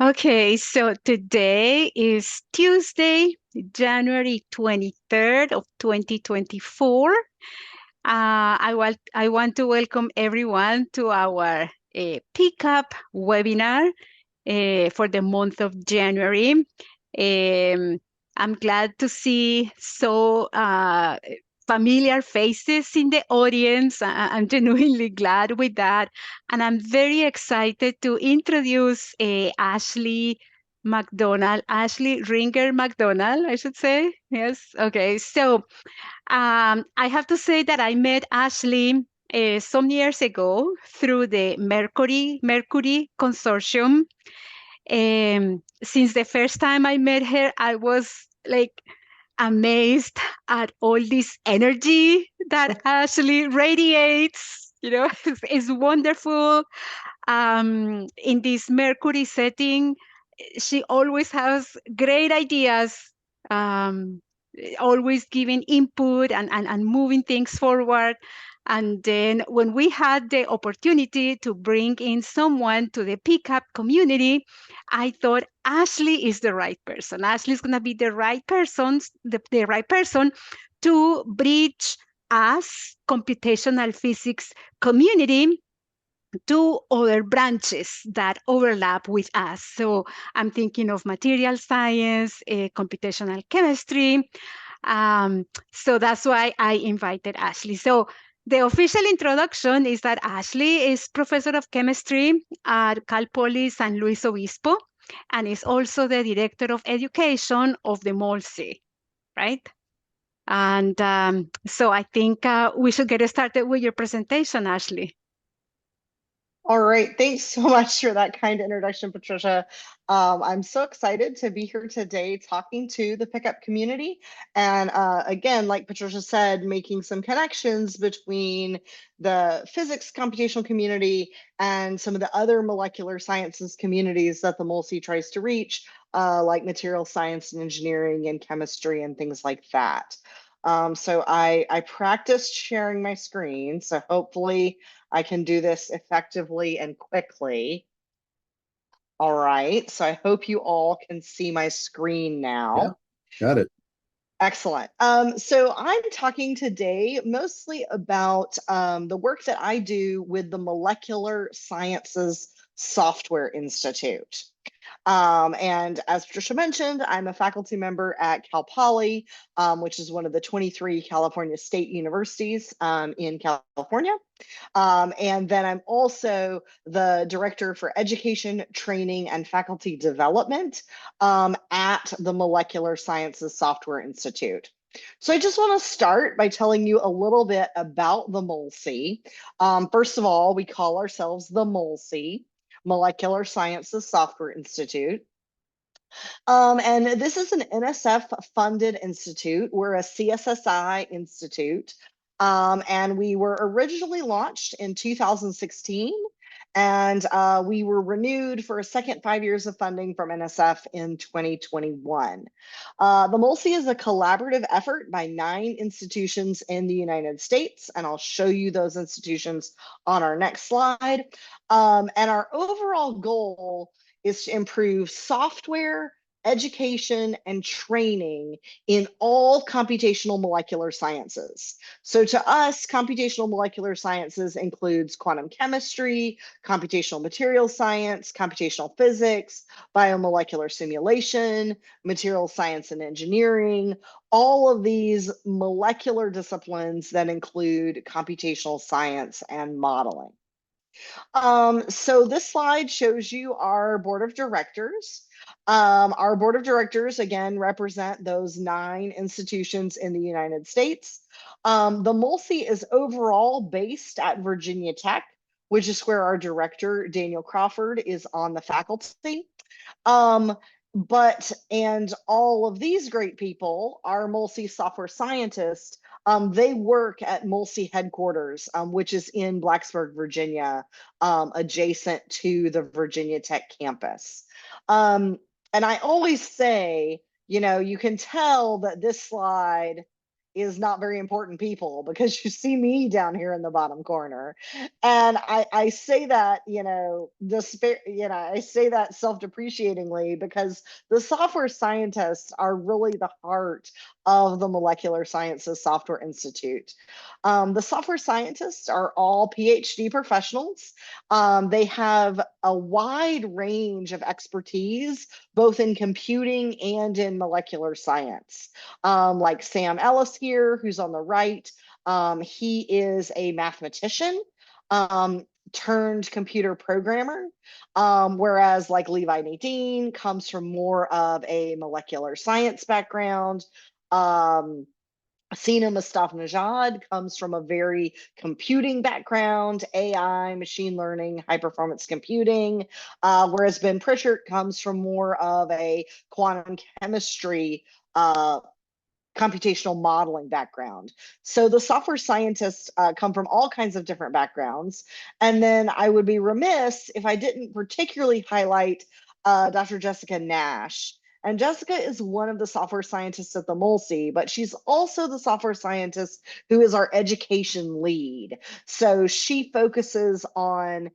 Okay, so today is Tuesday, January 23rd of 2024. I want to welcome everyone to our pickup webinar for the month of January. Um, I'm glad to see so familiar faces in the audience. I'm genuinely glad with that. And I'm very excited to introduce Ashley Ringer McDonald, I should say. Yes. Okay. So I have to say that I met Ashley some years ago through the Mercury Consortium. Since the first time I met her, I was like amazed at all this energy that Ashley radiates. You know, it's wonderful. In this Mercury setting, she always has great ideas. Um, Always giving input and moving things forward. And then when we had the opportunity to bring in someone to the pickup community, I thought Ashley is the right person. Ashley is going to be the right person to bridge us, computational physics community, to other branches that overlap with us. So I'm thinking of material science, computational chemistry. So that's why I invited Ashley. So the official introduction is that Ashley is professor of chemistry at Cal Poly San Luis Obispo and is also the director of education of the MOLSSI, right? And so I think we should get started with your presentation, Ashley. All right, thanks so much for that kind introduction, Patricia. I'm so excited to be here today talking to the pickup community. And again, like Patricia said, making some connections between the physics computational community and some of the other molecular sciences communities that the MOLSSI tries to reach, like material science and engineering and chemistry and things like that. So I practiced sharing my screen, so hopefully I can do this effectively and quickly. All right, so I hope you all can see my screen now. Yeah, got it. Excellent. So I'm talking today mostly about the work that I do with the Molecular Sciences Software Institute. And as Patricia mentioned, I'm a faculty member at Cal Poly, which is one of the 23 California state universities in California. And then I'm also the director for education, training, and faculty development at the Molecular Sciences Software Institute. So I just want to start by telling you a little bit about the MOLSSI. First of all, we call ourselves the MOLSSI, Molecular Sciences Software Institute. And this is an NSF-funded institute. We're a CSSI institute. And we were originally launched in 2016. And we were renewed for a second 5 years of funding from NSF in 2021. The MOLSSI is a collaborative effort by 9 institutions in the United States, and I'll show you those institutions on our next slide. And our overall goal is to improve software, education, and training in all computational molecular sciences. So to us, computational molecular sciences includes quantum chemistry, computational material science, computational physics, biomolecular simulation, material science and engineering, all of these molecular disciplines that include computational science and modeling. So this slide shows you our board of directors. Our board of directors, again, represent those 9 institutions in the United States. The MOLSSI is overall based at Virginia Tech, which is where our director, Daniel Crawford, is on the faculty. And all of these great people, our MOLSSI software scientists, they work at MOLSSI headquarters, which is in Blacksburg, Virginia, adjacent to the Virginia Tech campus. And I always say, you know, you can tell that this slide is not very important people, because you see me down here in the bottom corner. And I say that, I say that self-depreciatingly, because the software scientists are really the heart of the Molecular Sciences Software Institute. The software scientists are all PhD professionals. They have a wide range of expertise, both in computing and in molecular science. Like Sam Ellis here, who's on the right, he is a mathematician turned computer programmer, whereas like Levi Nadine comes from more of a molecular science background. Sina Mustafa-Najad comes from a very computing background, AI, machine learning, high performance computing, whereas Ben Pritchard comes from more of a quantum chemistry, computational modeling background. So the software scientists come from all kinds of different backgrounds. And then I would be remiss if I didn't particularly highlight Dr. Jessica Nash. And Jessica is one of the software scientists at the MOLSSI, but she's also the software scientist who is our education lead. So she focuses on,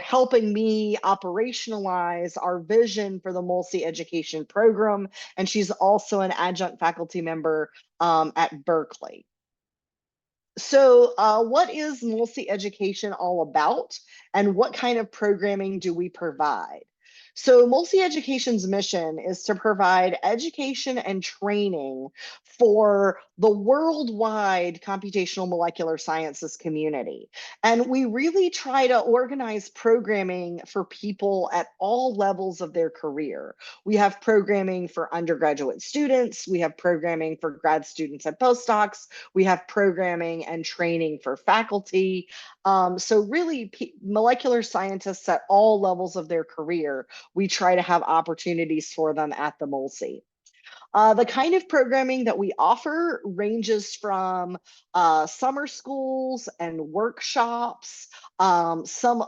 helping me operationalize our vision for the MOLSSI education program. And she's also an adjunct faculty member at Berkeley. So what is MOLSSI education all about, and what kind of programming do we provide? So MOLSSI Education's mission is to provide education and training for the worldwide computational molecular sciences community. And we really try to organize programming for people at all levels of their career. We have programming for undergraduate students, we have programming for grad students and postdocs, we have programming and training for faculty. So really, molecular scientists at all levels of their career, we try to have opportunities for them at the MOLSSI. The kind of programming that we offer ranges from summer schools and workshops. A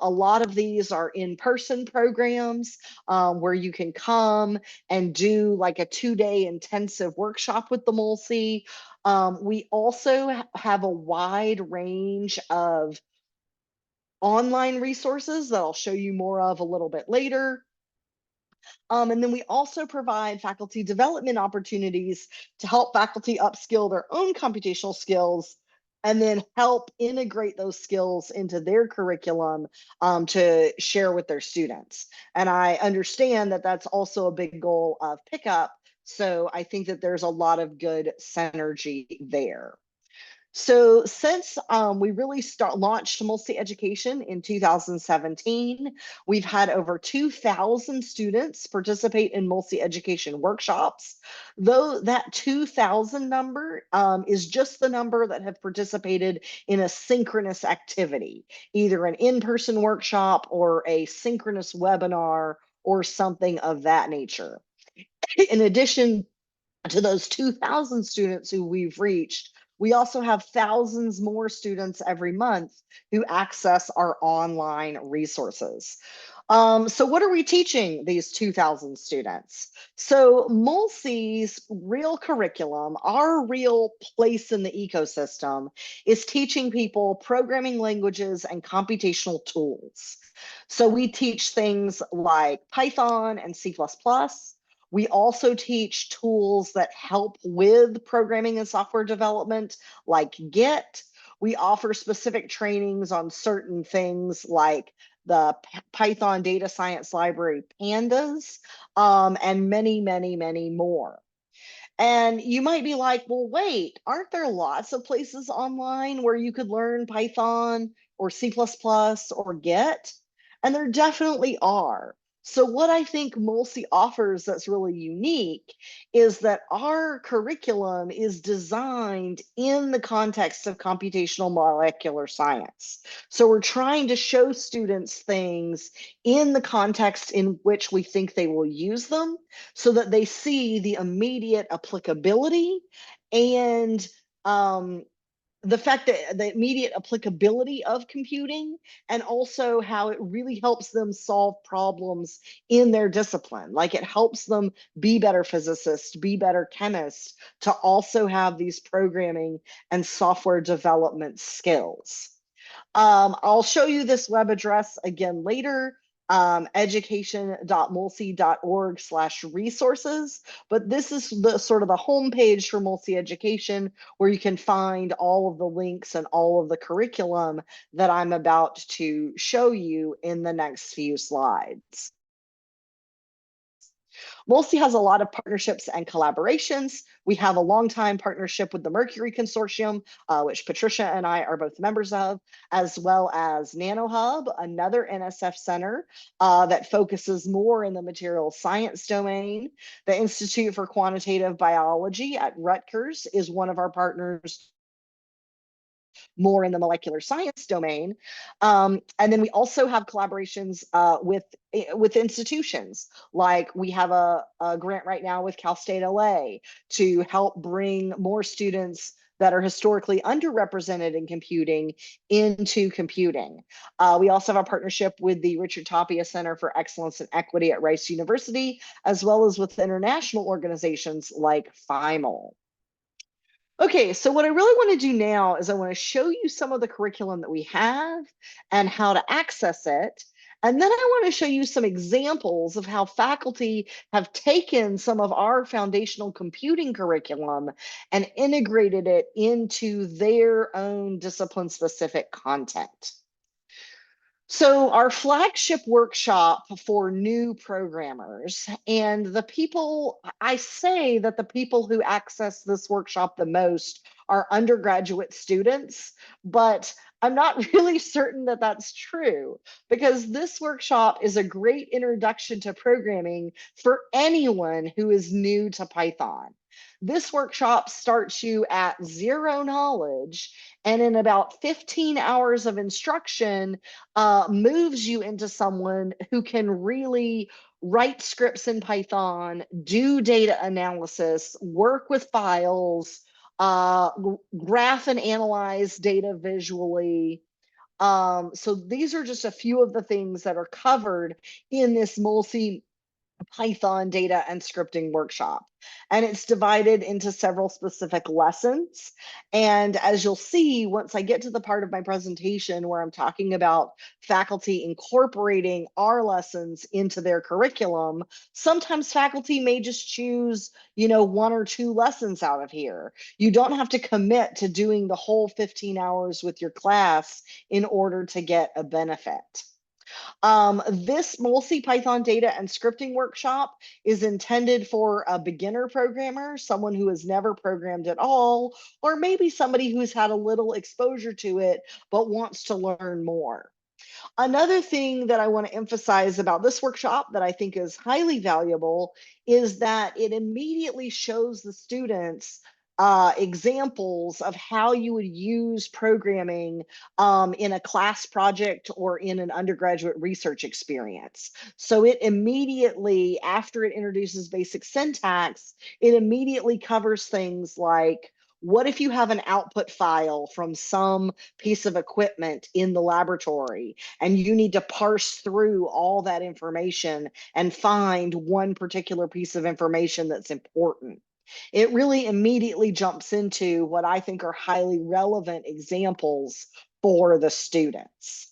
lot of these are in-person programs where you can come and do like a 2-day intensive workshop with the MOLSSI. We also have a wide range of online resources that I'll show you more of a little bit later. And then we also provide faculty development opportunities to help faculty upskill their own computational skills, and then help integrate those skills into their curriculum to share with their students. And I understand that that's also a big goal of PICUP. So I think that there's a lot of good synergy there. So since we really launched MOLSSI Education in 2017, we've had over 2,000 students participate in MOLSSI Education workshops. Though that 2,000 number is just the number that have participated in a synchronous activity, either an in-person workshop or a synchronous webinar or something of that nature. In addition to those 2,000 students who we've reached, we also have thousands more students every month who access our online resources. So what are we teaching these 2,000 students? So MOLSSI's real curriculum, our real place in the ecosystem, is teaching people programming languages and computational tools. So we teach things like Python and C++. We also teach tools that help with programming and software development, like Git. We offer specific trainings on certain things like the Python data science library Pandas, and many, many, many more. And you might be like, well, wait, aren't there lots of places online where you could learn Python or C++ or Git? And there definitely are. So what I think MOLSSI offers that's really unique is that our curriculum is designed in the context of computational molecular science. So we're trying to show students things in the context in which we think they will use them, so that they see the immediate applicability and the fact that the immediate applicability of computing, and also how it really helps them solve problems in their discipline. Like it helps them be better physicists, be better chemists, to also have these programming and software development skills. I'll show you this web address again later, education.molssi.org/resources. But this is the sort of the homepage for MOLSSI Education, where you can find all of the links and all of the curriculum that I'm about to show you in the next few slides. MOLSSI has a lot of partnerships and collaborations. We have a long-time partnership with the Mercury Consortium, which Patricia and I are both members of, as well as NanoHub, another NSF center that focuses more in the material science domain. The Institute for Quantitative Biology at Rutgers is one of our partners, more in the molecular science domain. And then we also have collaborations with institutions. Like we have a grant right now with Cal State LA to help bring more students that are historically underrepresented in computing into computing. We also have a partnership with the Richard Tapia Center for Excellence and Equity at Rice University, as well as with international organizations like FIML. Okay, so what I really want to do now is I want to show you some of the curriculum that we have and how to access it. And then I want to show you some examples of how faculty have taken some of our foundational computing curriculum and integrated it into their own discipline-specific content. So our flagship workshop for new programmers, and the people, I say that the people who access this workshop the most are undergraduate students, but I'm not really certain that that's true, because this workshop is a great introduction to programming for anyone who is new to Python. This workshop starts you at zero knowledge, and in about 15 hours of instruction, moves you into someone who can really write scripts in Python, do data analysis, work with files, graph and analyze data visually. So these are just a few of the things that are covered in this MOLSSI Python data and scripting workshop. And it's divided into several specific lessons. And as you'll see, once I get to the part of my presentation where I'm talking about faculty incorporating our lessons into their curriculum, sometimes faculty may just choose, one or two lessons out of here. You don't have to commit to doing the whole 15 hours with your class in order to get a benefit. This MOLSSI Python data and scripting workshop is intended for a beginner programmer, someone who has never programmed at all, or maybe somebody who's had a little exposure to it but wants to learn more. Another thing that I want to emphasize about this workshop that I think is highly valuable is that it immediately shows the students examples of how you would use programming in a class project or in an undergraduate research experience. So it immediately, after it introduces basic syntax, it immediately covers things like, what if you have an output file from some piece of equipment in the laboratory and you need to parse through all that information and find one particular piece of information that's important? It really immediately jumps into what I think are highly relevant examples for the students.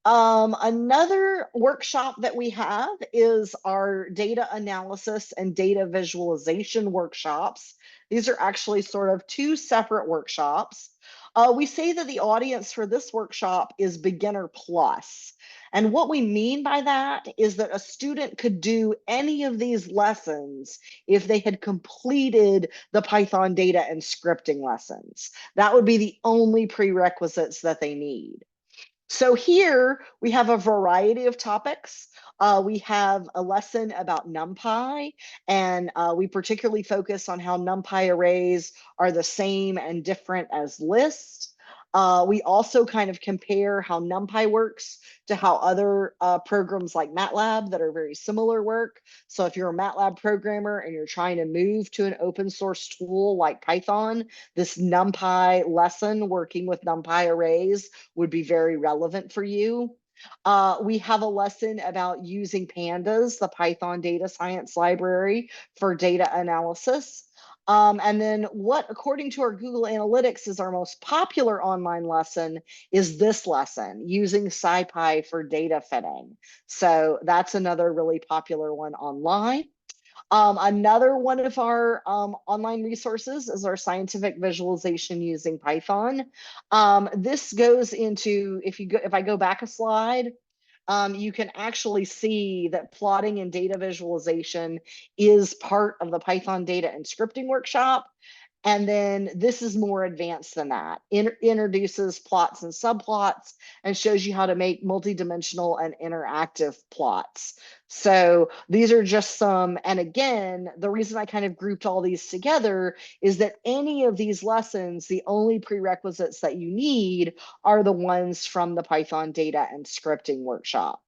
Another workshop that we have is our data analysis and data visualization workshops. These are actually sort of two separate workshops. We say that the audience for this workshop is beginner plus. And what we mean by that is that a student could do any of these lessons if they had completed the Python data and scripting lessons. That would be the only prerequisites that they need. So here we have a variety of topics. We have a lesson about NumPy, and we particularly focus on how NumPy arrays are the same and different as lists. We also kind of compare how NumPy works to how other programs like MATLAB that are very similar work. So if you're a MATLAB programmer and you're trying to move to an open source tool like Python, this NumPy lesson working with NumPy arrays would be very relevant for you. We have a lesson about using Pandas, the Python data science library, for data analysis. And then what, according to our Google Analytics, is our most popular online lesson is this lesson, using SciPy for data fitting. So that's another really popular one online. Another one of our online resources is our scientific visualization using Python. This goes into, if I go back a slide, you can actually see that plotting and data visualization is part of the Python data and scripting workshop. And then this is more advanced than that. Introduces plots and subplots and shows you how to make multidimensional and interactive plots. So these are just some, and again, the reason I kind of grouped all these together is that any of these lessons, the only prerequisites that you need are the ones from the Python data and scripting workshop.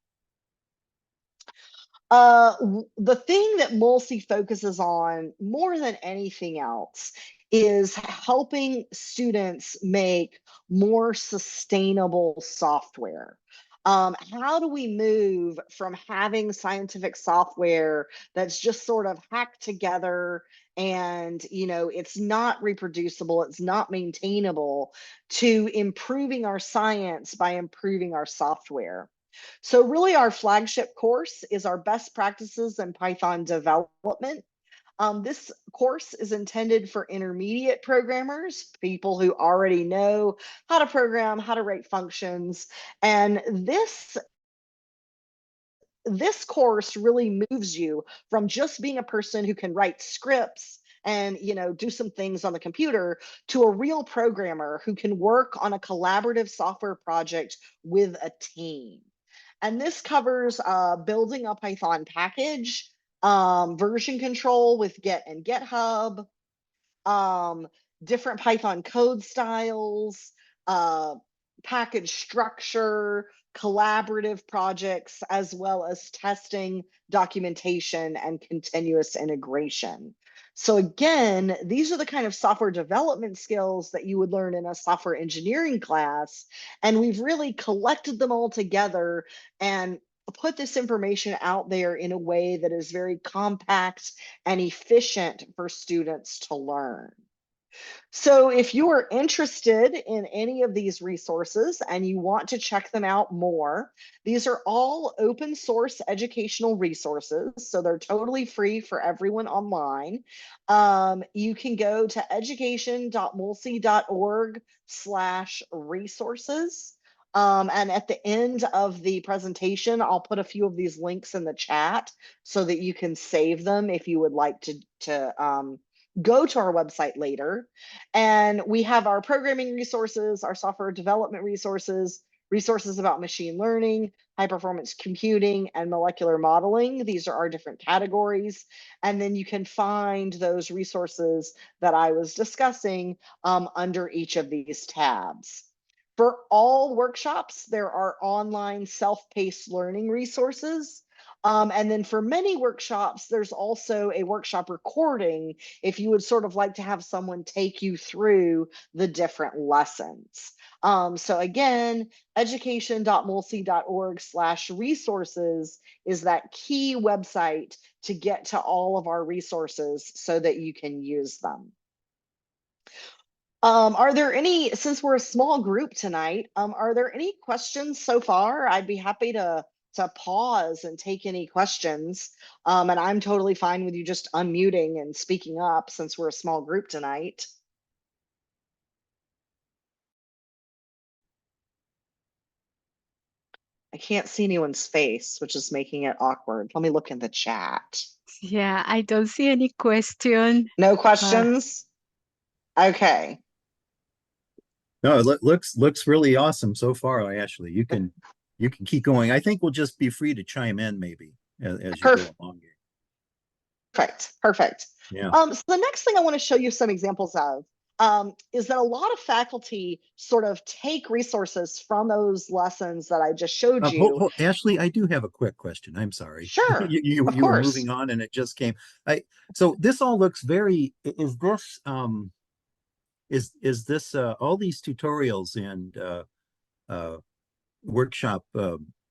The thing that MOLSSI focuses on more than anything else is helping students make more sustainable software. How do we move from having scientific software that's just sort of hacked together and it's not reproducible, it's not maintainable, to improving our science by improving our software? So really our flagship course is our best practices in Python development. This course is intended for intermediate programmers, people who already know how to program, how to write functions. And this course really moves you from just being a person who can write scripts and do some things on the computer to a real programmer who can work on a collaborative software project with a team. And this covers building a Python package, version control with Git and GitHub, different Python code styles, package structure, collaborative projects, as well as testing, documentation, and continuous integration. So again, these are the kind of software development skills that you would learn in a software engineering class. And we've really collected them all together and put this information out there in a way that is very compact and efficient for students to learn. So if you are interested in any of these resources and you want to check them out more, these are all open source educational resources. So they're totally free for everyone online. You can go to education.molssi.org/resources. And at the end of the presentation, I'll put a few of these links in the chat so that you can save them if you would like to go to our website later. And we have our programming resources, our software development resources, resources about machine learning, high performance computing, and molecular modeling. These are our different categories. And then you can find those resources that I was discussing under each of these tabs. For all workshops, there are online self-paced learning resources. And then for many workshops, there's also a workshop recording if you would sort of like to have someone take you through the different lessons. So again, education.molssi.org/resources is that key website to get to all of our resources so that you can use them. Are there any, since we're a small group tonight, are there any questions so far? I'd be happy to pause and take any questions. And I'm totally fine with you just unmuting and speaking up since we're a small group tonight. I can't see anyone's face, which is making it awkward. Let me look in the chat. Yeah, I don't see any question. No questions? Okay. No, it looks really awesome so far, Ashley. You can keep going. I think we'll just be free to chime in maybe as you go along here. Perfect. Yeah. So the next thing I want to show you some examples of. is that a lot of faculty sort of take resources from those lessons that I just showed you. Ashley, I do have a quick question. I'm sorry. Sure, of You were course. moving on and it just came. So this all looks very, is this all these tutorials and workshop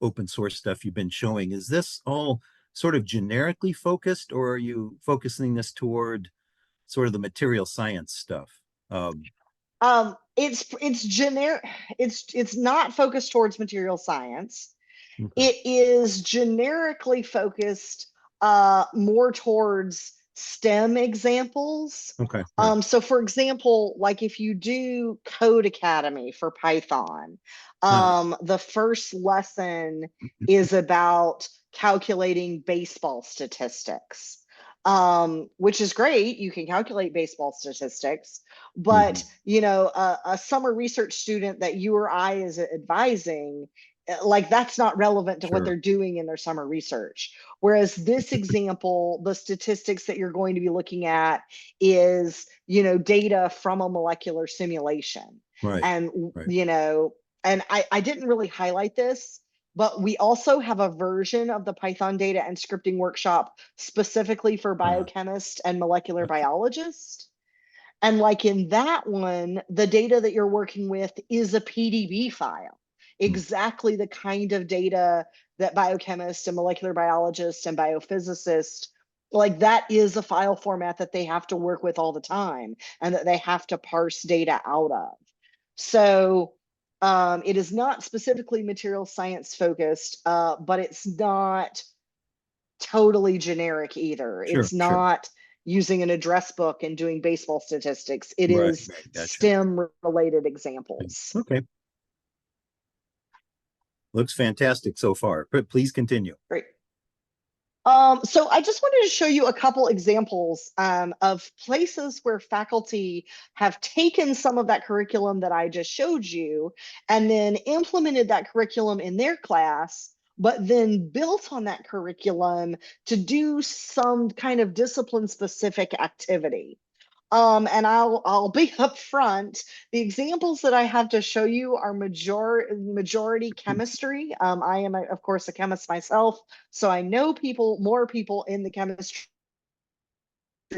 open source stuff you've been showing, is this all sort of generically focused, or are you focusing this toward sort of the material science stuff? It's generic. It's not focused towards material science. Okay. It is generically focused more towards STEM examples. Okay. Right. So for example, like if you do Code Academy for Python, the first lesson is about calculating baseball statistics, which is great. You can calculate baseball statistics, but you know, a summer research student that you or I is advising, like that's not relevant to what they're doing in their summer research. Whereas this example, the statistics that you're going to be looking at is, you know, data from a molecular simulation. Right. And, you know, and I didn't really highlight this, but we also have a version of the Python data and scripting workshop specifically for biochemists and molecular biologists. And like in that one, the data that you're working with is a PDB file, exactly the kind of data that biochemists and molecular biologists and biophysicists, like that is a file format that they have to work with all the time and that they have to parse data out of. So it is not specifically material science focused, but it's not totally generic either. It's not using an address book and doing baseball statistics. It is STEM related examples. Okay. Looks fantastic so far, but please continue. Great. So I just wanted to show you a couple examples of places where faculty have taken some of that curriculum that I just showed you and then implemented that curriculum in their class, but then built on that curriculum to do some kind of discipline specific activity. And I'll be upfront. The examples that I have to show you are majority chemistry. I am, of course, a chemist myself, so I know more people in the chemistry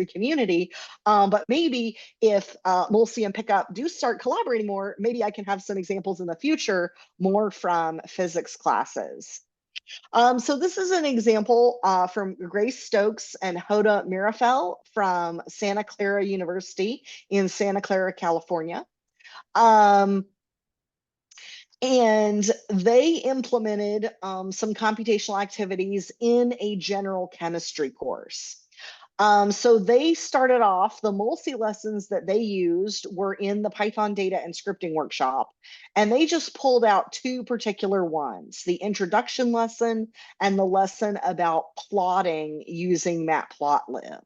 community. But maybe if MOLSSI and PICUP do start collaborating more, maybe I can have some examples in the future more from physics classes. So this is an example from Grace Stokes and Hoda Mirafel from Santa Clara University in Santa Clara, California. And they implemented some computational activities in a general chemistry course. So they started off, the MOLSSI lessons that they used were in the Python data and scripting workshop, and they just pulled out two particular ones, the introduction lesson and the lesson about plotting using Matplotlib.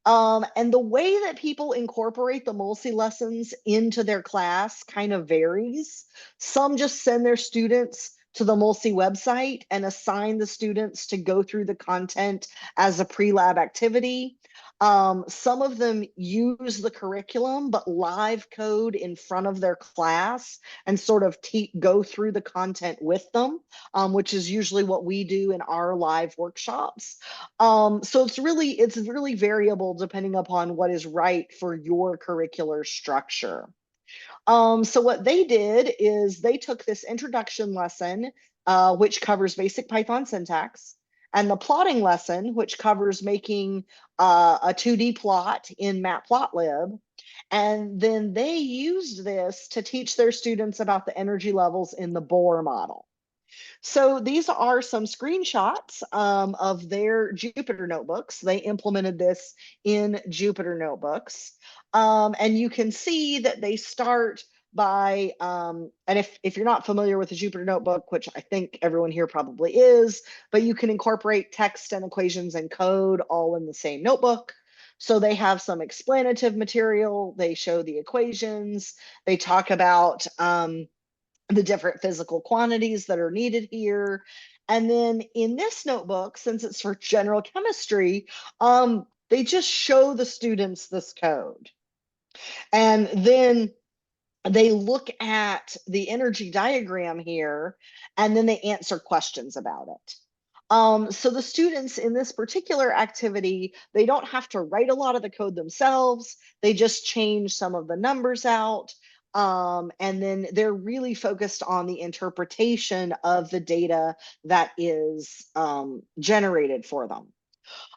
And the way that people incorporate the MOLSSI lessons into their class kind of varies. Some just send their students to the MOLSSI website and assign the students to go through the content as a pre-lab activity. Some of them use the curriculum, but live code in front of their class and sort of go through the content with them, which is usually what we do in our live workshops. So it's really variable depending upon what is right for your curricular structure. So what they did is they took this introduction lesson, which covers basic Python syntax, and the plotting lesson, which covers making a 2D plot in Matplotlib. And then they used this to teach their students about the energy levels in the Bohr model. So these are some screenshots of their Jupyter notebooks. They implemented this in Jupyter notebooks. And you can see that they start by, and if you're not familiar with the Jupyter notebook, which I think everyone here probably is, but you can incorporate text and equations and code all in the same notebook. So they have some explanative material. They show the equations. They talk about the different physical quantities that are needed here. And then in this notebook, since it's for general chemistry, they just show the students this code. And then they look at the energy diagram here, and then they answer questions about it. So the students in this particular activity, they don't have to write a lot of the code themselves. They just change some of the numbers out. And then they're really focused on the interpretation of the data that is generated for them.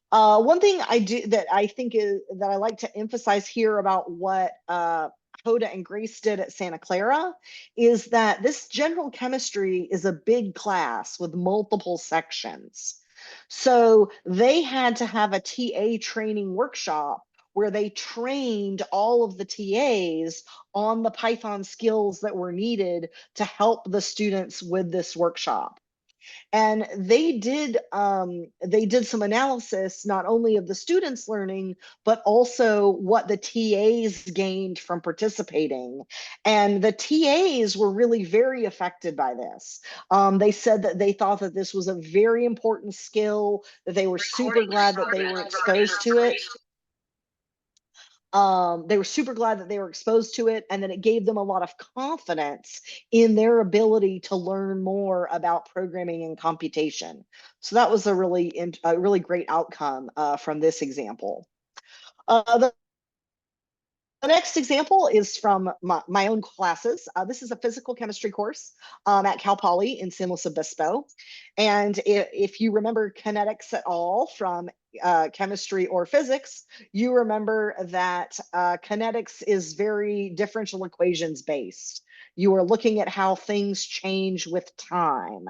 One thing I do that I think is that I like to emphasize here about what Hoda and Grace did at Santa Clara is that this general chemistry is a big class with multiple sections. So they had to have a TA training workshop where they trained all of the TAs on the Python skills that were needed to help the students with this workshop. And they did some analysis not only of the students learning, but also what the TAs gained from participating. And the TAs were really very affected by this. They said that they thought that this was a very important skill, that they were super glad that they were exposed to it. They were super glad that they were exposed to it, and that it gave them a lot of confidence in their ability to learn more about programming and computation. So that was a really great outcome from this example. The next example is from my own classes. This is a physical chemistry course at Cal Poly in San Luis Obispo. And if you remember kinetics at all from chemistry or physics, you remember that kinetics is very differential equations based. You are looking at how things change with time.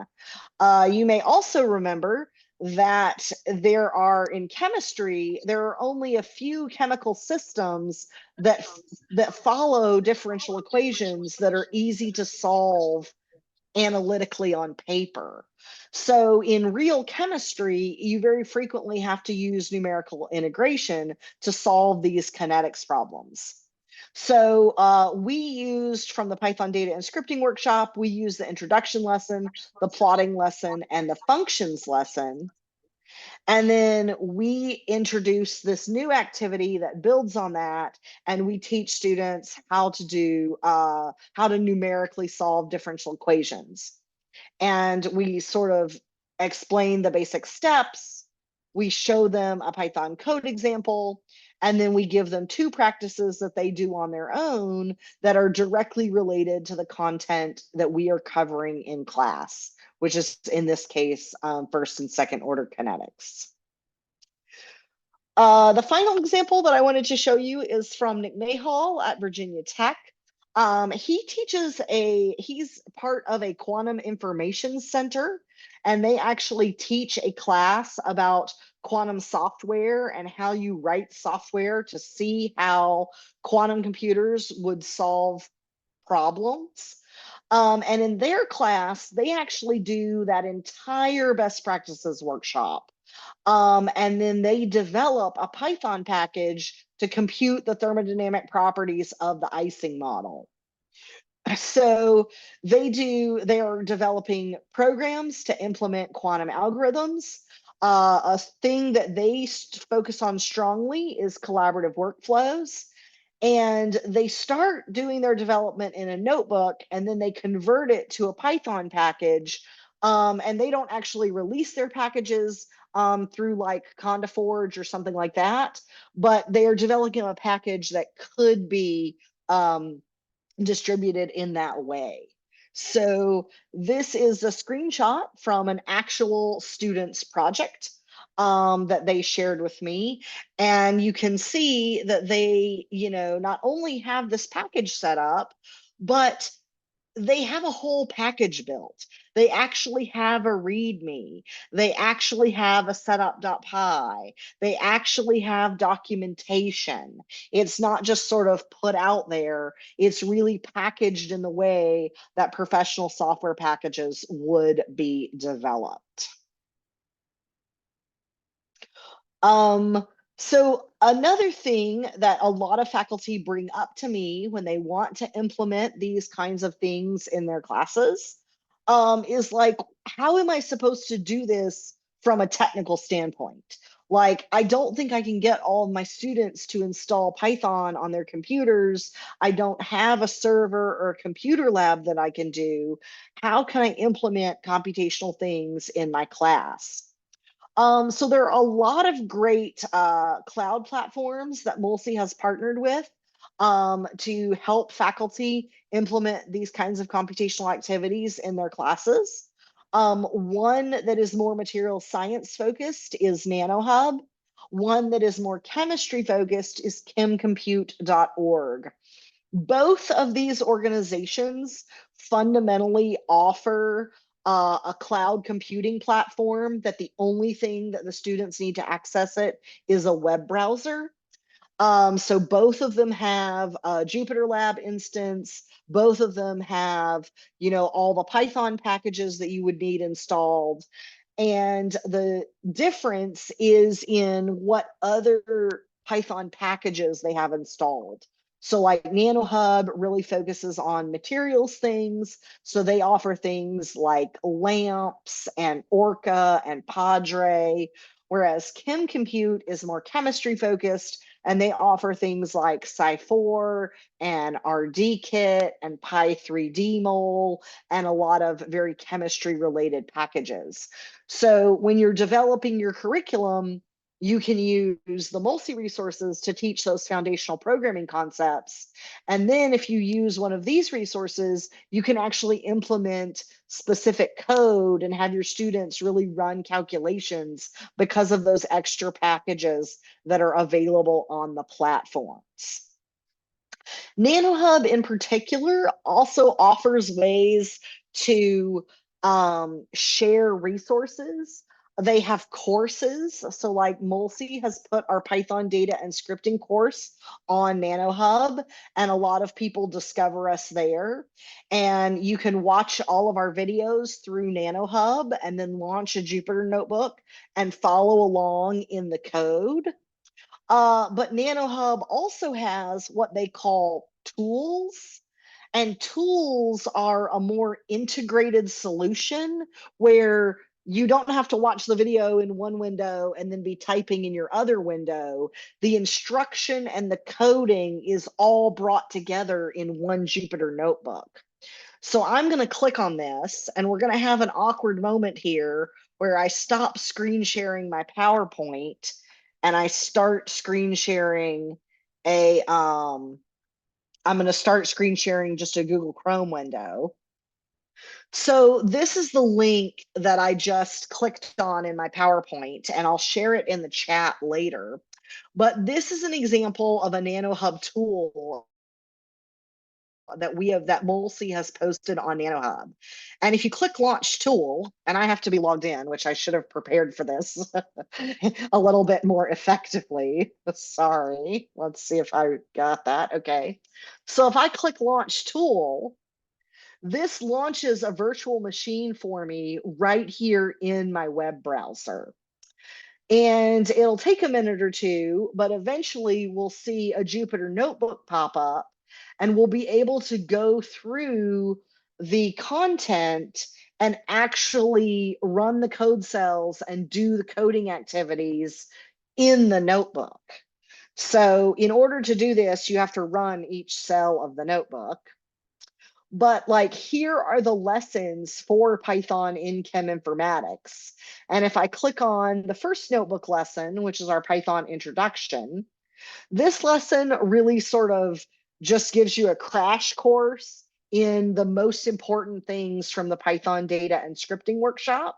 You may also remember that in chemistry, there are only a few chemical systems that follow differential equations that are easy to solve analytically on paper. So in real chemistry, you very frequently have to use numerical integration to solve these kinetics problems. So we used from the Python data and scripting workshop, we used the introduction lesson, the plotting lesson, and the functions lesson. And then we introduce this new activity that builds on that, and we teach students how to numerically solve differential equations. And we sort of explain the basic steps. We show them a Python code example, and then we give them 2 practices that they do on their own that are directly related to the content that we are covering in class, which is in this case, first and second order kinetics. The final example that I wanted to show you is from Nick Mayhall at Virginia Tech. He's part of a quantum information center, and they actually teach a class about quantum software and how you write software to see how quantum computers would solve problems. And in their class, they actually do that entire best practices workshop. And then they develop a Python package to compute the thermodynamic properties of the icing model. So they are developing programs to implement quantum algorithms. A thing that they focus on strongly is collaborative workflows. And they start doing their development in a notebook, and then they convert it to a Python package. And they don't actually release their packages through like Conda Forge or something like that, but they are developing a package that could be distributed in that way. So this is a screenshot from an actual student's project that they shared with me. And you can see that they, not only have this package set up, but they have a whole package built. They actually have a README. They actually have a setup.py. They actually have documentation. It's not just sort of put out there. It's really packaged in the way that professional software packages would be developed. So another thing that a lot of faculty bring up to me when they want to implement these kinds of things in their classes is like, how am I supposed to do this from a technical standpoint? Like, I don't think I can get all of my students to install Python on their computers. I don't have a server or a computer lab that I can do. How can I implement computational things in my class? So there are a lot of great cloud platforms that MOLSSI has partnered with to help faculty implement these kinds of computational activities in their classes. One that is more material science focused is NanoHub. One that is more chemistry focused is chemcompute.org. Both of these organizations fundamentally offer a cloud computing platform that the only thing that the students need to access it is a web browser. So both of them have a Jupyter Lab instance. Both of them have, all the Python packages that you would need installed. And the difference is in what other Python packages they have installed. So like NanoHub really focuses on materials things. So they offer things like LAMPS and Orca and Padre, whereas ChemCompute is more chemistry focused, and they offer things like Sci4 and RDKit and Pi3DMol and a lot of very chemistry related packages. So when you're developing your curriculum, you can use the MOLSSI resources to teach those foundational programming concepts. And then if you use one of these resources, you can actually implement specific code and have your students really run calculations because of those extra packages that are available on the platforms. NanoHub in particular also offers ways to share resources. They have courses. So like MOLSSI has put our Python data and scripting course on NanoHub, and a lot of people discover us there. And you can watch all of our videos through NanoHub and then launch a Jupyter notebook and follow along in the code. But NanoHub also has what they call tools. And tools are a more integrated solution where you don't have to watch the video in one window and then be typing in your other window. The instruction and the coding is all brought together in one Jupyter notebook. So I'm going to click on this, and we're going to have an awkward moment here where I stop screen sharing my PowerPoint and I start screen sharing I'm going to start screen sharing just a Google Chrome window. So this is the link that I just clicked on in my PowerPoint, and I'll share it in the chat later. But this is an example of a NanoHub tool that MOLSSI has posted on NanoHub. And if you click launch tool, and I have to be logged in, which I should have prepared for this a little bit more effectively. Sorry, let's see if I got that. Okay. So if I click launch tool, this launches a virtual machine for me right here in my web browser. And it'll take a minute or two, but eventually we'll see a Jupyter notebook pop up, and we'll be able to go through the content and actually run the code cells and do the coding activities in the notebook. So in order to do this, you have to run each cell of the notebook. But like, here are the lessons for Python in Chem Informatics. And if I click on the first notebook lesson, which is our Python introduction, this lesson really sort of just gives you a crash course in the most important things from the Python data and scripting workshop.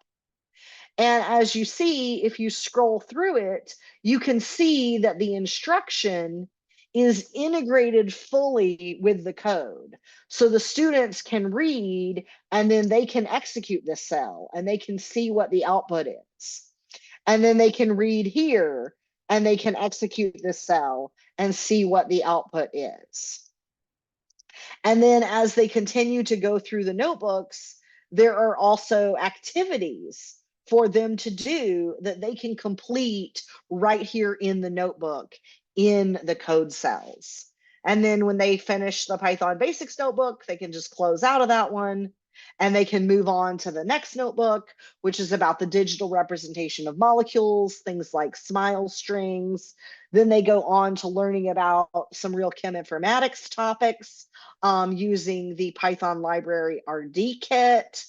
And as you see, if you scroll through it, you can see that the instruction is integrated fully with the code. So the students can read, and then they can execute this cell, and they can see what the output is. And then they can read here, and they can execute this cell and see what the output is. And then as they continue to go through the notebooks, there are also activities for them to do that they can complete right here in the notebook in the code cells. And then when they finish the Python Basics notebook, they can just close out of that one And they can move on to the next notebook, which is about the digital representation of molecules, things like SMILE strings. Then they go on to learning about some real chem informatics topics using the Python library RDKit.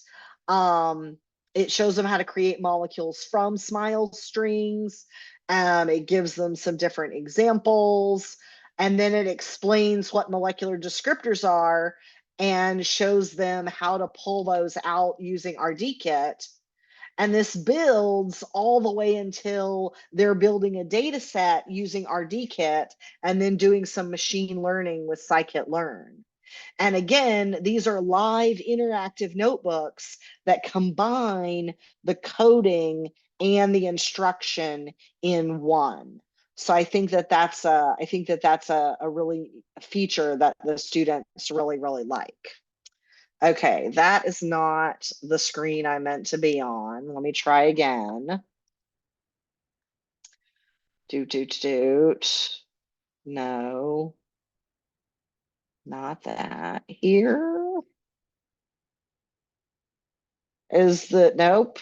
It shows them how to create molecules from SMILE strings. It gives them some different examples. And then it explains what molecular descriptors are and shows them how to pull those out using RDKit. And this builds all the way until they're building a data set using RDKit and then doing some machine learning with scikit-learn. And again, these are live interactive notebooks that combine the coding and the instruction in one. So I think that that's a really feature that the students really, really like. Okay, that is not the screen I meant to be on. Let me try again. No, not that. Here is the, nope.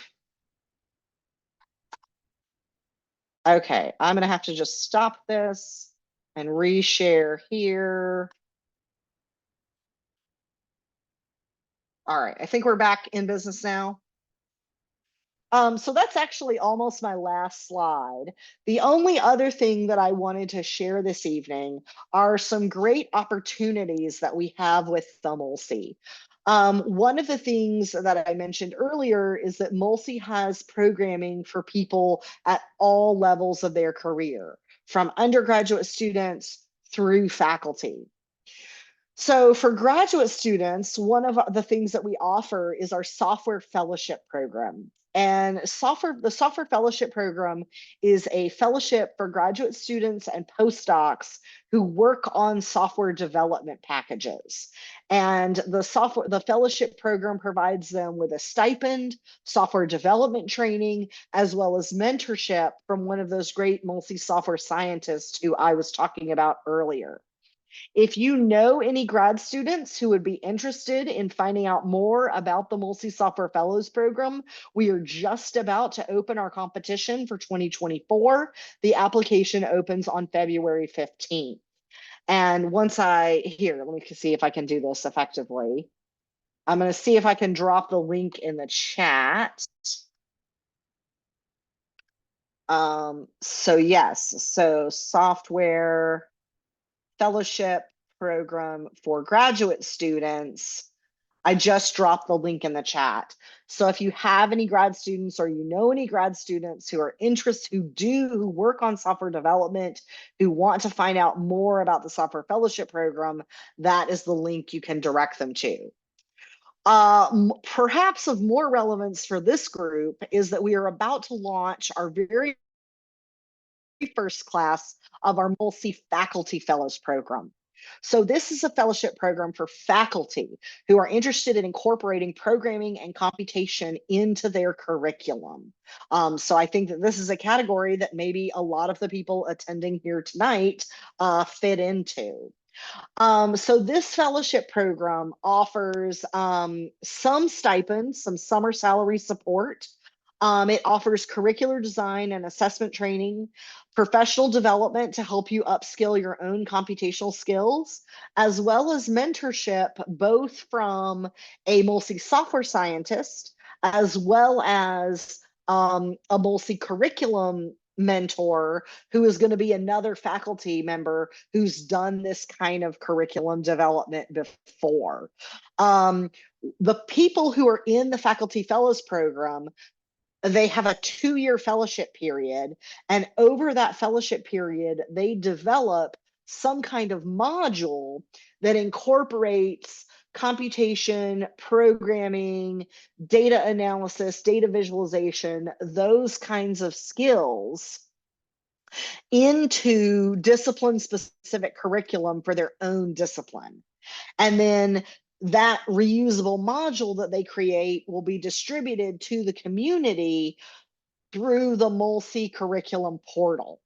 Okay, I'm gonna have to just stop this and reshare here. All right, I think we're back in business now. So that's actually almost my last slide. The only other thing that I wanted to share this evening are some great opportunities that we have with the MOLSSI. One of the things that I mentioned earlier is that MOLSSI has programming for people at all levels of their career, from undergraduate students through faculty. So for graduate students, one of the things that we offer is our software fellowship program. And the software fellowship program is a fellowship for graduate students and postdocs who work on software development packages. And the fellowship program provides them with a stipend, software development training, as well as mentorship from one of those great MOLSSI software scientists who I was talking about earlier. If you know any grad students who would be interested in finding out more about the MOLSSI Software Fellows Program, we are just about to open our competition for 2024. The application opens on February 15th. And once let me see if I can do this effectively. I'm going to see if I can drop the link in the chat. So yes, so software fellowship program for graduate students. I just dropped the link in the chat. So if you have any grad students or you know any grad students who are interested, who work on software development, who want to find out more about the software fellowship program, that is the link you can direct them to. Perhaps of more relevance for this group is that we are about to launch our very first class of our MOLSSI Faculty Fellows Program. So this is a fellowship program for faculty who are interested in incorporating programming and computation into their curriculum. So I think that this is a category that maybe a lot of the people attending here tonight fit into. So this fellowship program offers some stipends, some summer salary support. It offers curricular design and assessment training, professional development to help you upskill your own computational skills, as well as mentorship, both from a MOLSSI software scientist, as well as a MOLSSI curriculum mentor who is going to be another faculty member who's done this kind of curriculum development before. The people who are in the Faculty Fellows Program, they have a 2-year fellowship period, and over that fellowship period, they develop some kind of module that incorporates computation, programming, data analysis, data visualization, those kinds of skills into discipline-specific curriculum for their own discipline. And then that reusable module that they create will be distributed to the community through the MOLSSI curriculum portal.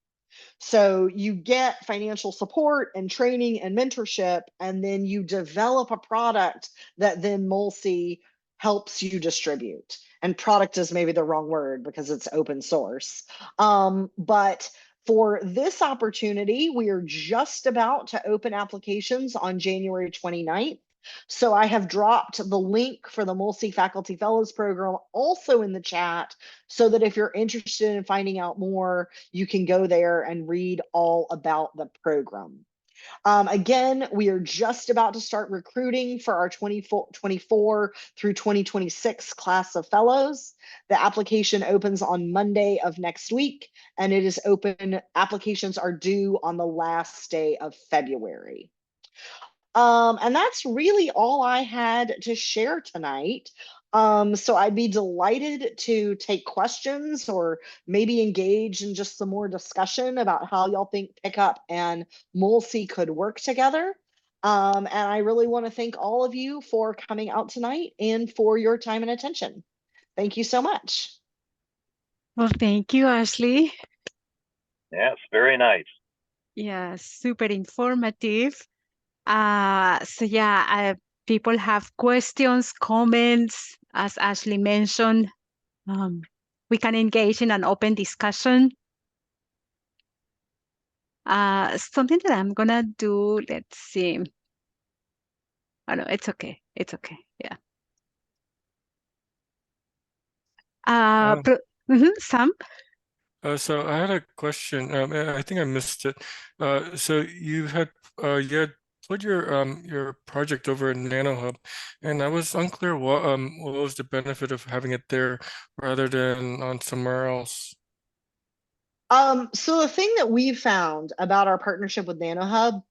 So you get financial support and training and mentorship, and then you develop a product that then MOLSSI helps you distribute. And product is maybe the wrong word because it's open source. But for this opportunity, we are just about to open applications on January 29th. So I have dropped the link for the MOLSSI Faculty Fellows Program also in the chat, so that if you're interested in finding out more, you can go there and read all about the program. Again, we are just about to start recruiting for our 2024 through 2026 class of fellows. The application opens on Monday of next week, and it is open. Applications are due on the last day of February. And that's really all I had to share tonight. So I'd be delighted to take questions or maybe engage in just some more discussion about how y'all think Pickup and MOLSSI could work together. And I really want to thank all of you for coming out tonight and for your time and attention. Thank you so much. Well, thank you, Ashley. Yes, very nice. Yeah, super informative. So yeah, people have questions, comments, as Ashley mentioned. We can engage in an open discussion. Something that I'm gonna do, let's see. Oh no, it's okay. It's okay. Yeah. Sam? So I had a question. I think I missed it. So you had put your project over in NanoHub, and I was unclear what was the benefit of having it there rather than on somewhere else. So the thing that we've found about our partnership with NanoHub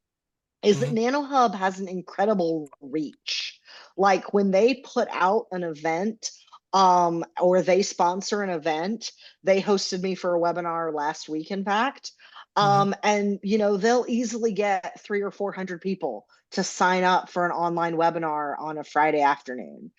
is that NanoHub has an incredible reach. Like when they put out an event, or they sponsor an event, they hosted me for a webinar last week, in fact. And they'll easily get 300 or 400 people to sign up for an online webinar on a Friday afternoon.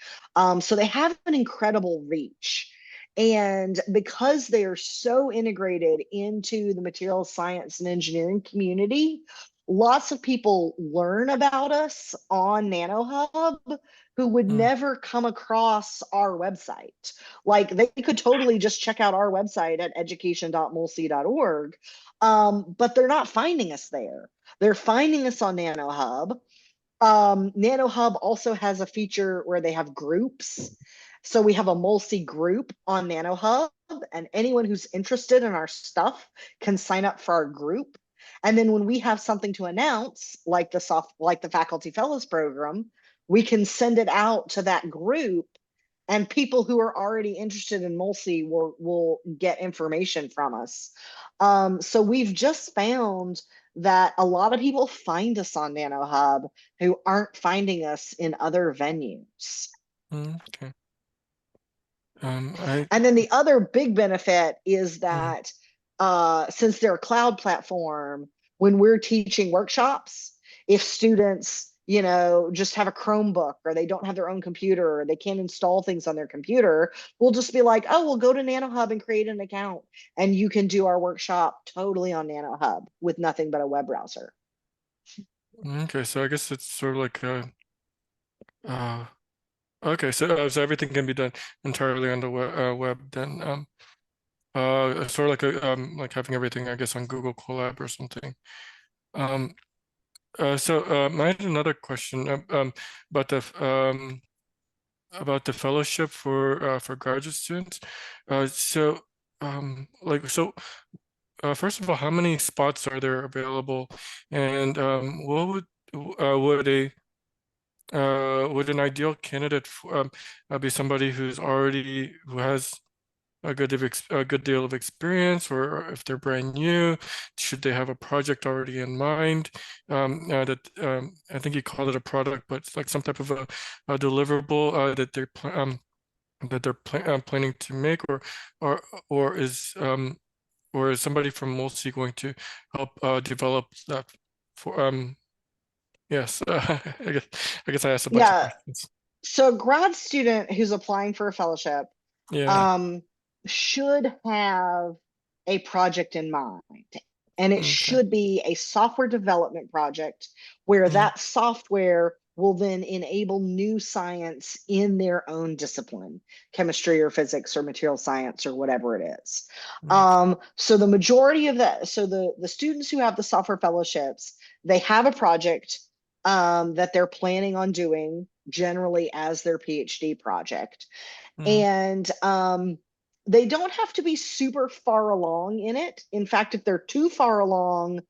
So they have an incredible reach. And because they are so integrated into the materials science and engineering community, lots of people learn about us on NanoHub who would never come across our website. Like they could totally just check out our website at education.molssi.org, but they're not finding us there. They're finding us on NanoHub. NanoHub also has a feature where they have groups. So we have a MOLSSI group on NanoHub, and anyone who's interested in our stuff can sign up for our group. And then when we have something to announce, like the Faculty Fellows Program, we can send it out to that group, and people who are already interested in MOLSSI will get information from us. So we've just found that a lot of people find us on NanoHub who aren't finding us in other venues. Okay. And then the other big benefit is that since they're a cloud platform, when we're teaching workshops, if students, just have a Chromebook or they don't have their own computer or they can't install things on their computer, we'll just be like, oh, we'll go to NanoHub and create an account, and you can do our workshop totally on NanoHub with nothing but a web browser. Okay, so I guess it's sort of like okay, so everything can be done entirely on the web then. Sort of like having everything, I guess, on Google Colab or something. So I had another question about the fellowship for graduate students. First of all, how many spots are there available, and what would an ideal candidate be somebody who has a good deal of experience, or if they're brand new, should they have a project already in mind? I think you called it a product, but it's like some type of a deliverable that they're planning to make, or is somebody from MOLSSI going to help develop that for yes. I guess I asked a bunch of questions. So a grad student who's applying for a fellowship should have a project in mind, and it should be a software development project where that software will then enable new science in their own discipline, chemistry or physics or material science or whatever it is. So the majority of that, so the students who have the software fellowships, they have a project that they're planning on doing, generally as their PhD project. And they don't have to be super far along in it. In fact, if they're too far along,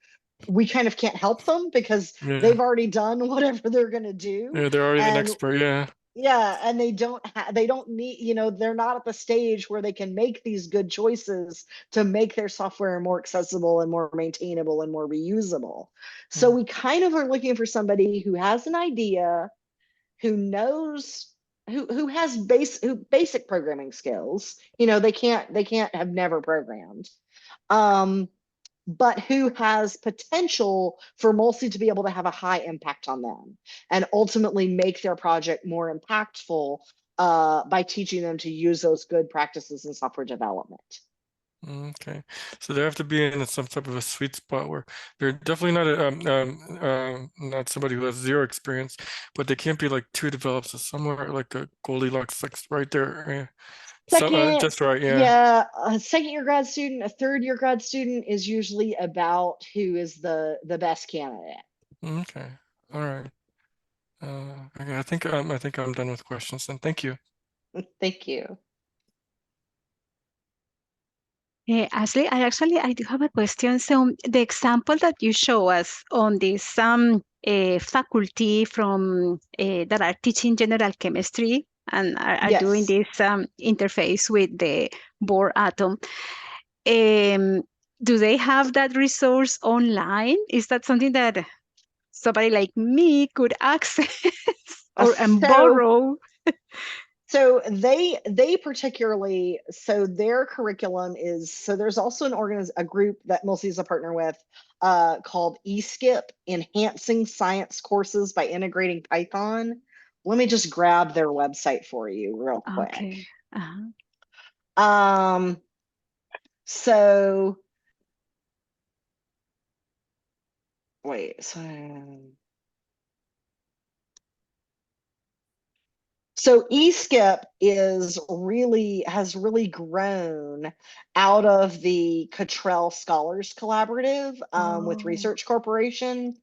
we kind of can't help them because they've already done whatever they're going to do. Yeah, they're already an expert. Yeah, and they don't need, you know, they're not at the stage where they can make these good choices to make their software more accessible and more maintainable and more reusable. So we kind of are looking for somebody who has an idea, who knows, who has basic programming skills. You know, they can't have never programmed. But who has potential for MOLSSI to be able to have a high impact on them and ultimately make their project more impactful by teaching them to use those good practices in software development. Okay, so they have to be in some type of a sweet spot where they're definitely not not somebody who has zero experience, but they can't be like too developed. So somewhere like a Goldilocks, like right there. Second, just right, a second-year grad student, a third-year grad student is usually about who is the best candidate. Okay, all right. Okay, I think I'm done with questions then. Thank you. Thank you. Ashley, I do have a question. So the example that you show us on this faculty from that are teaching general chemistry and are doing this interface with the Bohr atom, do they have that resource online? Is that something that somebody like me could access and borrow? So they particularly, so their curriculum is, so there's also a group that MOLSSI is a partner with called eSkip, Enhancing Science Courses by Integrating Python. Let me just grab their website for you real quick. Okay. So wait, so eSkip has really grown out of the Cottrell Scholars Collaborative with Research Corporation.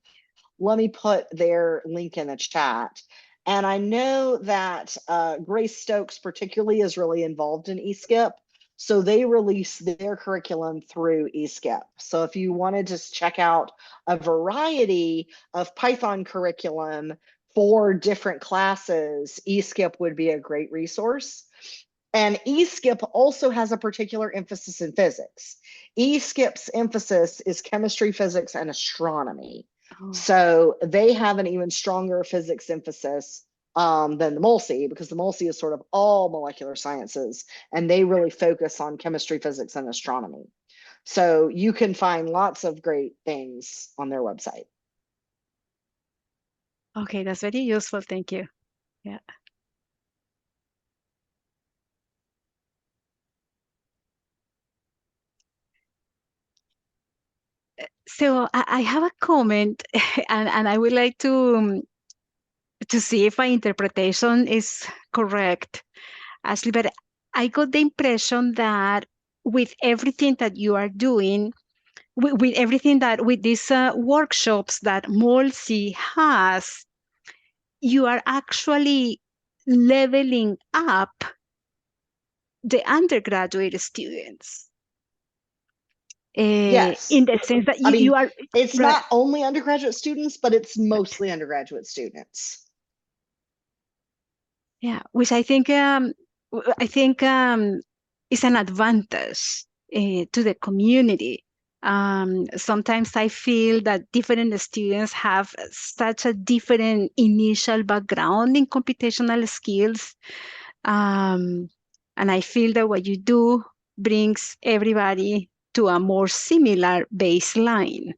Let me put their link in the chat. And I know that Grace Stokes particularly is really involved in eSkip. So they release their curriculum through eSkip. So if you wanted to check out a variety of Python curriculum for different classes, eSkip would be a great resource. And eSkip also has a particular emphasis in physics. eSkip's emphasis is chemistry, physics, and astronomy. So they have an even stronger physics emphasis than the MOLSSI, because the MOLSSI is sort of all molecular sciences, and they really focus on chemistry, physics, and astronomy. So you can find lots of great things on their website. Okay, that's very useful. Thank you. Yeah. So I have a comment, and I would like to see if my interpretation is correct, Ashley. But I got the impression that with everything that you are doing, with everything that with these workshops that MOLSSI has, you are actually leveling up the undergraduate students. Yes. In the sense that you are. It's not only undergraduate students, but it's mostly undergraduate students. Yeah, which I think is an advantage to the community. Sometimes I feel that different students have such a different initial background in computational skills. And I feel that what you do brings everybody to a more similar baseline.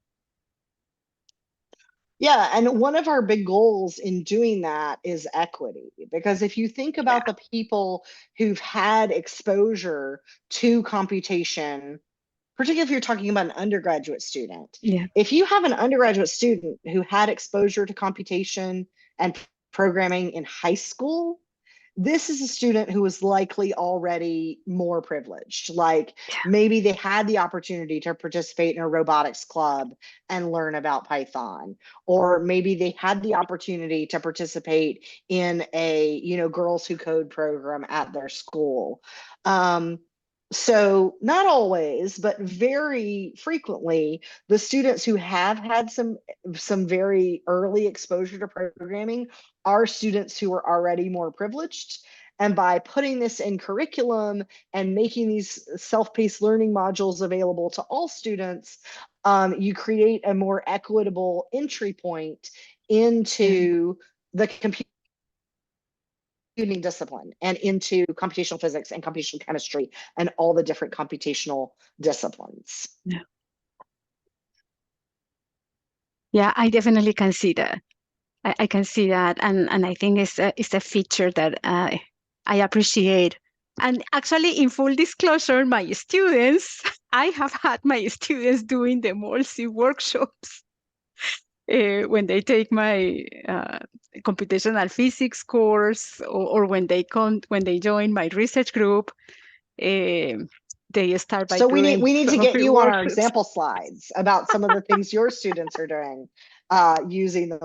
Yeah, and one of our big goals in doing that is equity, because if you think about the people who've had exposure to computation, particularly if you're talking about an undergraduate student, if you have an undergraduate student who had exposure to computation and programming in high school, this is a student who is likely already more privileged. Like maybe they had the opportunity to participate in a robotics club and learn about Python, or maybe they had the opportunity to participate in a, Girls Who Code program at their school. So not always, but very frequently, the students who have had some very early exposure to programming are students who are already more privileged. And by putting this in curriculum and making these self-paced learning modules available to all students, you create a more equitable entry point into the computing discipline and into computational physics and computational chemistry and all the different computational disciplines. Yeah, I definitely can see that. I can see that, and I think it's a feature that I appreciate. And actually, in full disclosure, my students, I have had my students doing the MOLSSI workshops when they take my computational physics course, or when they join my research group. They start by so doing we need to get you on our workshops. example slides about some of the things your students are doing using the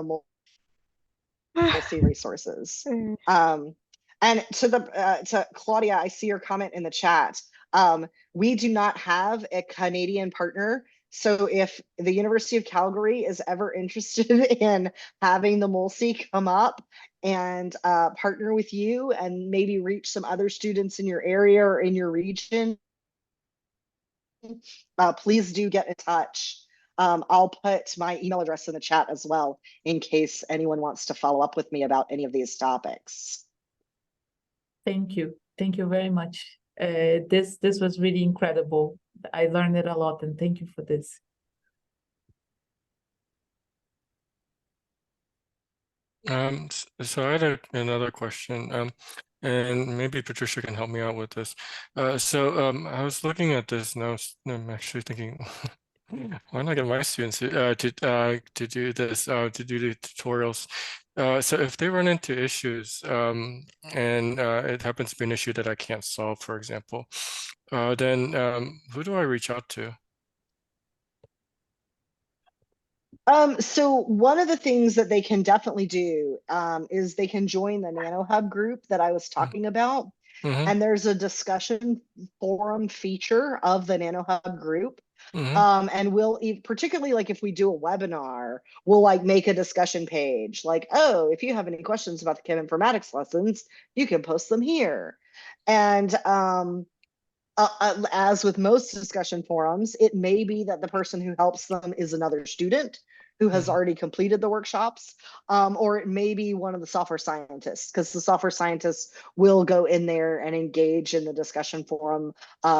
MOLSSI resources. And to Claudia, I see your comment in the chat. We do not have a Canadian partner. So if the University of Calgary is ever interested in having the MOLSSI come up and partner with you and maybe reach some other students in your area or in your region, please do get in touch. I'll put my email address in the chat as well in case anyone wants to follow up with me about any of these topics. Thank you. Thank you very much. This was really incredible. I learned it a lot, and thank you for this. So I had another question, and maybe Patricia can help me out with this. I was looking at this, and I'm actually thinking, why not get my students to do this, to do the tutorials? So if they run into issues, and it happens to be an issue that I can't solve, for example, then who do I reach out to? So one of the things that they can definitely do is they can join the NanoHub group that I was talking about. And there's a discussion forum feature of the NanoHub group. And we'll, particularly like if we do a webinar, we'll like make a discussion page like, oh, if you have any questions about the chem informatics lessons, you can post them here. And as with most discussion forums, it may be that the person who helps them is another student who has already completed the workshops, or it may be one of the software scientists, because the software scientists will go in there and engage in the discussion forum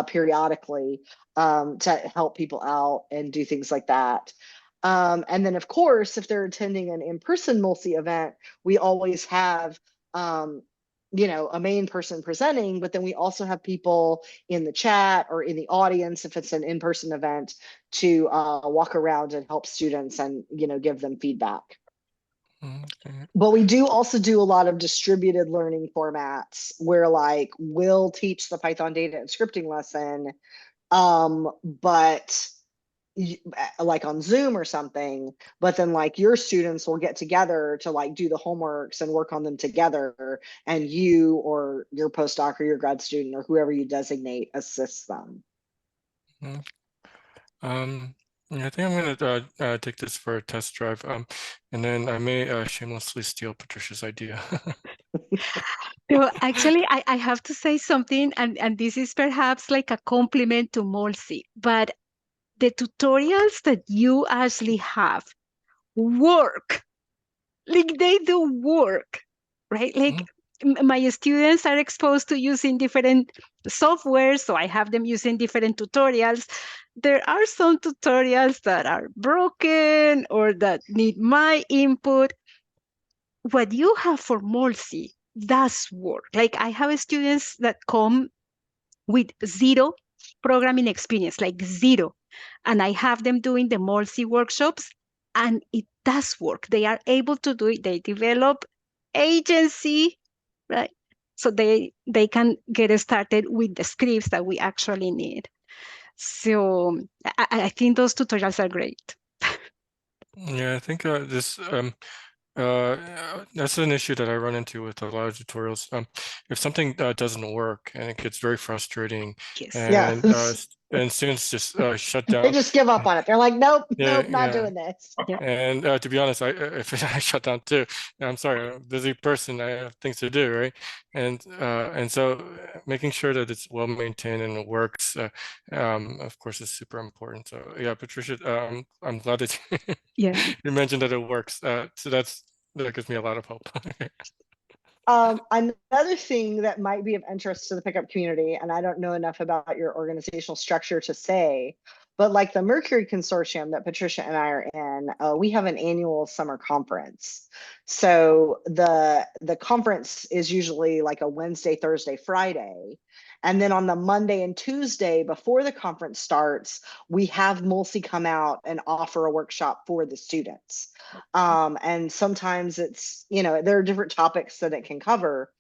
periodically to help people out and do things like that. And then, of course, if they're attending an in-person MOLSSI event, we always have a main person presenting, but then we also have people in the chat or in the audience if it's an in-person event to walk around and help students and give them feedback. But we do also do a lot of distributed learning formats where like we'll teach the Python data and scripting lesson, but like on Zoom or something, but then like your students will get together to like do the homeworks and work on them together, and you or your postdoc or your grad student or whoever you designate assists them. I think I'm gonna take this for a test drive, and then I may shamelessly steal Patricia's idea. So actually, I have to say something, and this is perhaps like a compliment to MOLSSI, but the tutorials that you actually have work, like they do work, right? Like my students are exposed to using different software, so I have them using different tutorials. There are some tutorials that are broken or that need my input. What you have for MOLSSI does work. Like I have students that come with zero programming experience, like zero. And I have them doing the MOLSSI workshops, and it does work. They are able to do it. They develop agency, right? So they can get started with the scripts that we actually need. So I think those tutorials are great. Yeah, I think that's an issue that I run into with a lot of tutorials. If something doesn't work, and it gets very frustrating, Yes. and Yes. and students just shut They down. just give up on it. They're like, nope, Yeah, nope, not yeah. doing this. Yeah. And to be honest, if I shut down too, I'm sorry, I'm a busy person. I have things to do, right? And so making sure that it's well maintained and it works, of course, is super important. So yeah, Patricia, I'm glad that Yeah. you mentioned that it works. So that gives me a lot of hope. Another thing that might be of interest to the pickup community, and I don't know enough about your organizational structure to say, but like the Mercury Consortium that Patricia and I are in, we have an annual summer conference. So the conference is usually like a Wednesday, Thursday, Friday. And then on the Monday and Tuesday before the conference starts, we have MOLSSI come out and offer a workshop for the students. And sometimes it's, there are different topics that it can cover.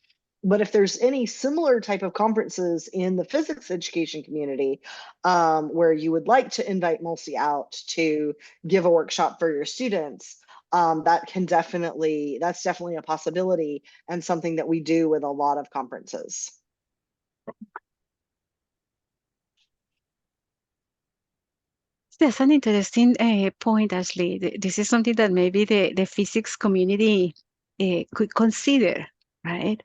But if there's any similar type of conferences in the physics education community where you would like to invite MOLSSI out to give a workshop for your students, that's definitely a possibility and something that we do with a lot of conferences. That's an interesting point, Ashley. This is something that maybe the physics community could consider, right?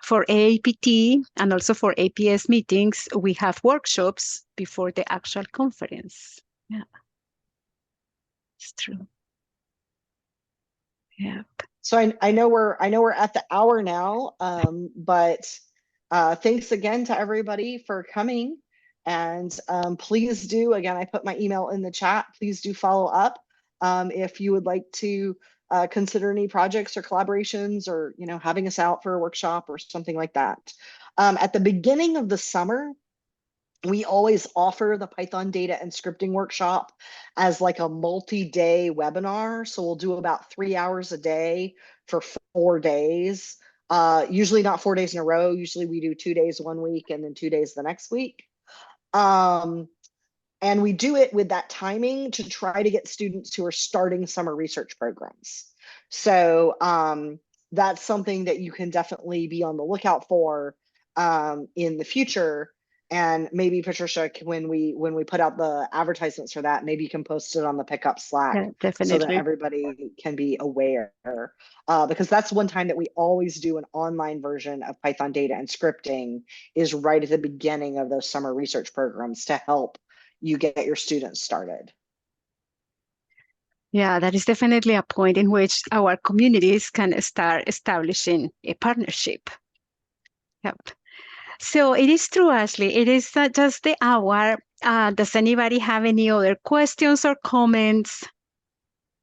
For AAPT and also for APS meetings, we have workshops before the actual conference. Yeah, it's true. Yeah. So I know we're at the hour now, but thanks again to everybody for coming. And please do, again, I put my email in the chat. Please do follow up if you would like to consider any projects or collaborations or, having us out for a workshop or something like that. At the beginning of the summer, we always offer the Python data and scripting workshop as like a multi-day webinar. So we'll do about 3 hours a day for 4 days. Usually not 4 days in a row. Usually we do 2 days one week and then 2 days the next week. And we do it with that timing to try to get students who are starting summer research programs. So that's something that you can definitely be on the lookout for in the future. And maybe Patricia, when we put out the advertisements for that, maybe you can post it on the pickup Slack so that everybody can be aware. Because that's one time that we always do an online version of Python data and scripting is right at the beginning of those summer research programs to help you get your students started. Yeah, that is definitely a point in which our communities can start establishing a partnership. Yep. So it is true, Ashley. It is just the hour. Does anybody have any other questions or comments?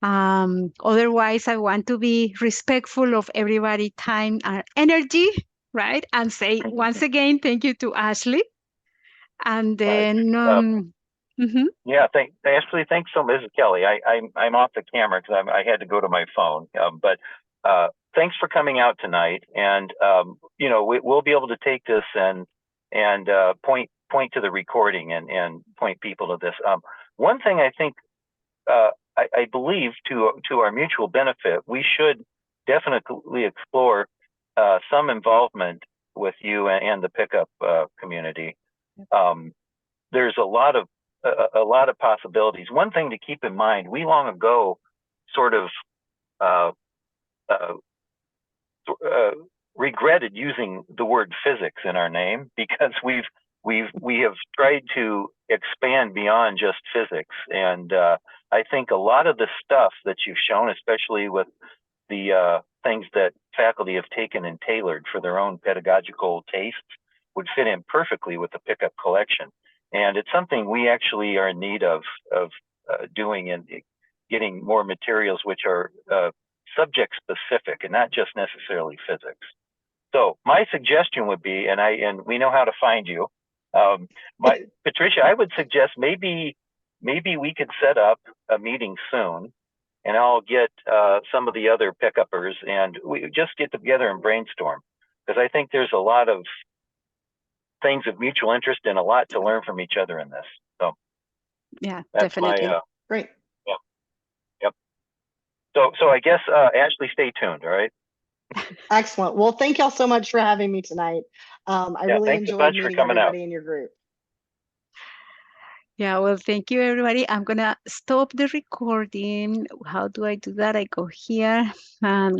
Otherwise, I want to be respectful of everybody's time and energy, right? And say once again, thank you to Ashley. And then, yeah, Ashley, thanks so much. This is Kelly. I'm off the camera because I had to go to my phone. But thanks for coming out tonight. And we'll be able to take this and point to the recording and point people to this. One thing I think I believe to our mutual benefit, we should definitely explore some involvement with you and the pickup community. There's a lot of possibilities. One thing to keep in mind, we long ago sort of regretted using the word physics in our name because we have tried to expand beyond just physics. And I think a lot of the stuff that you've shown, especially with the things that faculty have taken and tailored for their own pedagogical tastes, would fit in perfectly with the pickup collection. And it's something we actually are in need of doing and getting more materials which are subject specific and not just necessarily physics. So my suggestion would be, and we know how to find you, Patricia, I would suggest maybe we could set up a meeting soon and I'll get some of the other pick-uppers, and we just get together and brainstorm, because I think there's a lot of things of mutual interest and a lot to learn from each other in this. So Yeah, that's definitely. my Great. yep. So I guess Ashley, stay tuned. All right. Excellent. Well, thank y'all so much for having me tonight. I really thanks a enjoyed bunch for meeting coming out. everybody in your group. Yeah, well, thank you, everybody. I'm gonna stop the recording. How do I do that? I go here. I'm gonna